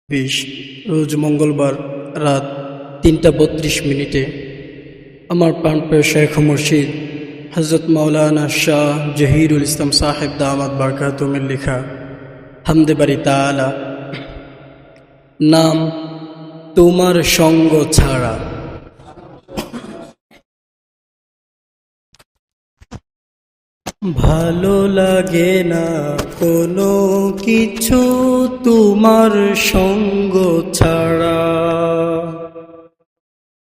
20 রোজ মঙ্গলবার রাত 3:32 আমার প্রাণপ্রিয় শেখ মুর্শিদ হযরত মাওলানা শাহ জহিরুল ইসলাম সাহেব দামাত বারকাতুমের লেখা হামদে বারি তাআলা। নাম তোমার সঙ্গ ছাড়া। ভালো লাগে না কোনো কিছু তোমার সঙ্গ ছাড়া,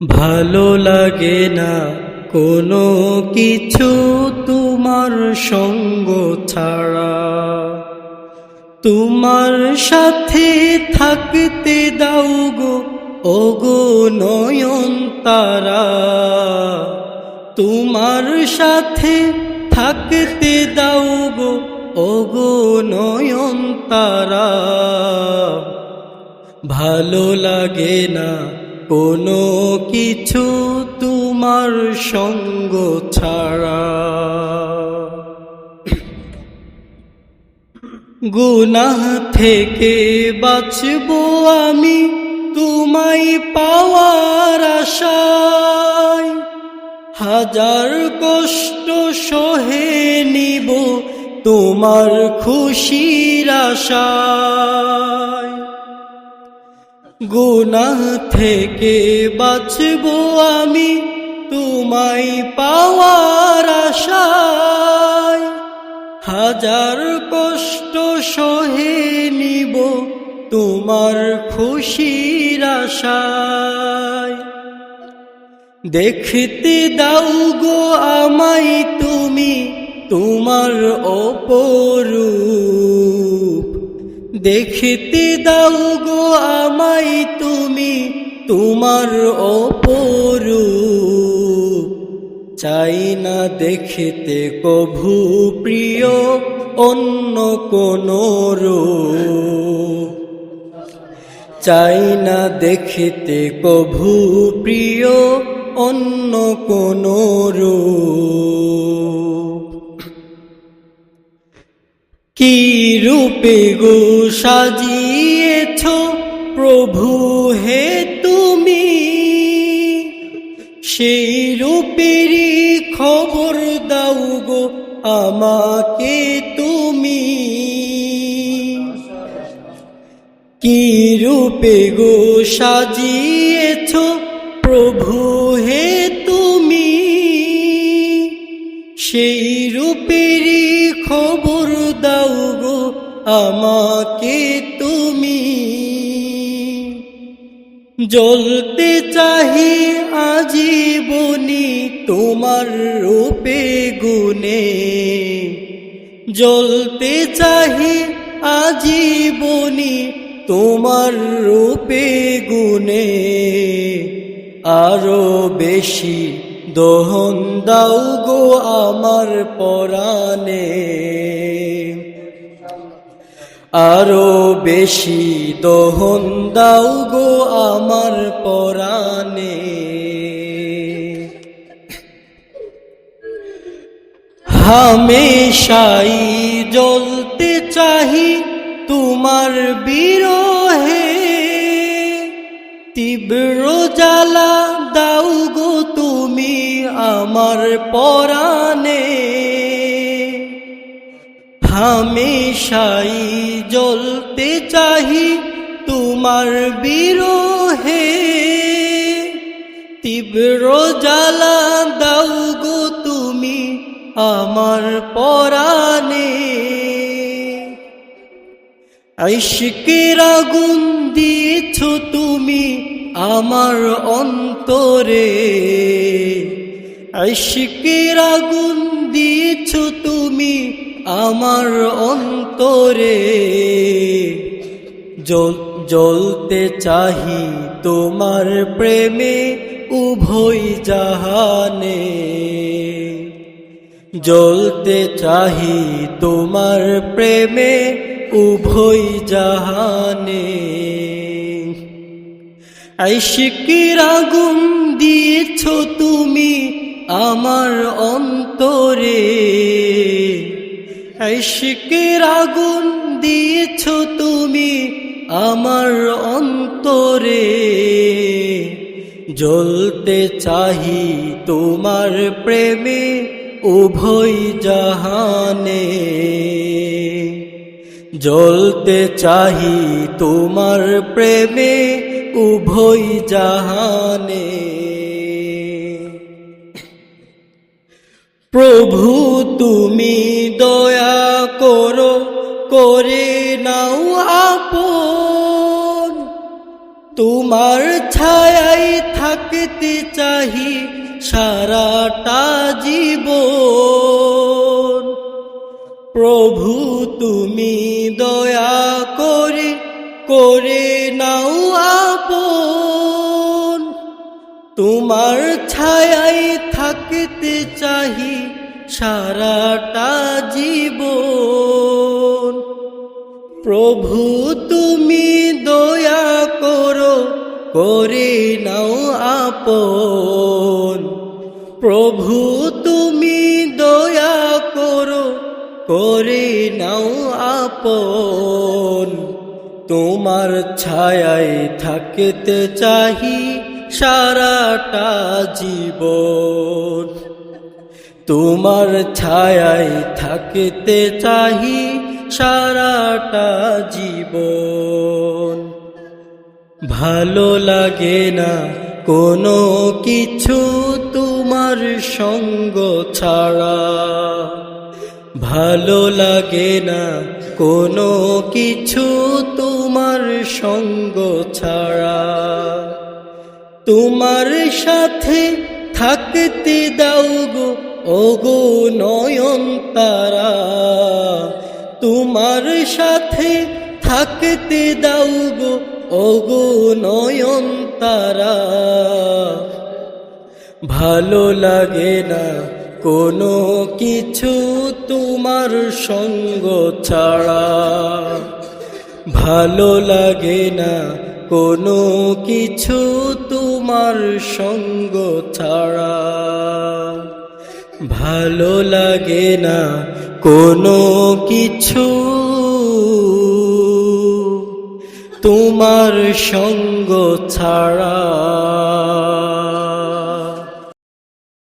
ভালো লাগে না কোনো কিছু তোমার সঙ্গ ছাড়া। তোমার সাথে থাকতে দাও গো ওগো নয়ন তারা, তোমার সাথে থাকতে দাও গো ওগো নয়ন তারা। ভালো লাগে না কোনো কিছু তোমার সঙ্গ ছাড়া। গুনাহ থেকে বাঁচবো আমি তোমায় পাওয়ার আশায়, হাজার কষ্ট সহে নিব তোমার খুশির আশায়। গুনাহ থেকে বাঁচবো আমি তোমায় পাওয়ার আশায়, হাজার কষ্ট সহে নিব তোমার খুশির আশায়। দেখতে দাও গো আমায় তুমি তোমার অপরূপ, দেখতে দাও গো আমায় তুমি তোমার অপরূপ। চাই না দেখতে কভু প্রিয় অন্য কোনো রূপ, চাই না দেখতে কভু প্রিয় অন্য কোনো রূপ। কি রূপে গো সাজিয়েছ প্রভু হে তুমি, সেই রূপেরই খবর দাও গো আমাকে তুমি। কি রূপে গো সাজিয়েছ প্রভু হে তুমি, সেই রূপেরই খবর দাও গো আমাকে তুমি। জ্বলতে চাহি আজীবনী তোমার রূপে গুণে, জ্বলতে চাহি আজীবনী তোমার রূপে গুণে। আরো বেশি দহন দাও গো আমার পরাণে, আরো বেশি দহন দাও গো আমার পরাণে। হামেশাই জ্বলতে চাহি তোমার বিরহে, তীব্র জ্বালা দাও গো তুমি আমার পরাণে। হামেশাই জ্বলতে চাহি তোমার বিরহে, তীব্র জ্বালা দাও গো তুমি আমার পরাণে। ইশকের আগুন দিয়েছ তুমি আমার অন্তরে, ইশকের আগুন দিয়েছ তুমি আমার অন্তরে। জ্বলতে চাহি তোমার প্রেমে উভয় জাহানে, জ্বলতে চাহি তোমার প্রেমে উভয় জাহানে। ইশকের আগুন দিয়েছ তুমি আমার অন্তরে, ইশকের আগুন দিয়েছ তুমি আমার অন্তরে, জ্বলতে চাহি তোমার প্রেমে উভয় জাহানে, জ্বলতে চাহি তোমার প্রেমে উভয় জাহানে। প্রভু তুমি দয়া করো, করে নাও আপন, তোমার ছায়ায় থাকতে চাহি সারাটা জীবন। প্রভু তুমি দয়া করে, করে নাও আপন, তোমার ছায়ায় থাকতে চাহি সারাটা জীবন। প্রভু তুমি দয়া করো, করে নাও আপন, প্রভু তুমি দয়া করো, করে নাও আপন, তোমার ছায়ায় থাকতে চাহি সারাটা জীবন। তোমার ছায়ায় থাকতে চাহি সারাটা জীবন। ভালো লাগে না কোনো কিছু তোমার সঙ্গ ছাড়া, ভালো লাগে না কোনো কিছু তোমার সঙ্গ ছাড়া। তোমার সাথে থাকতে দাও গো ওগো নয়নতারা, তোমার সাথে থাকতে দাও গো ওগো নয়নতারা। ভালো লাগে না কোনো কিছু তোমার সঙ্গ ছাড়া, ভালো লাগে না কোনো কিছু তোমার সঙ্গ ছাড়া। ভালো লাগে না কোনো কিছু তোমার সঙ্গ ছাড়া।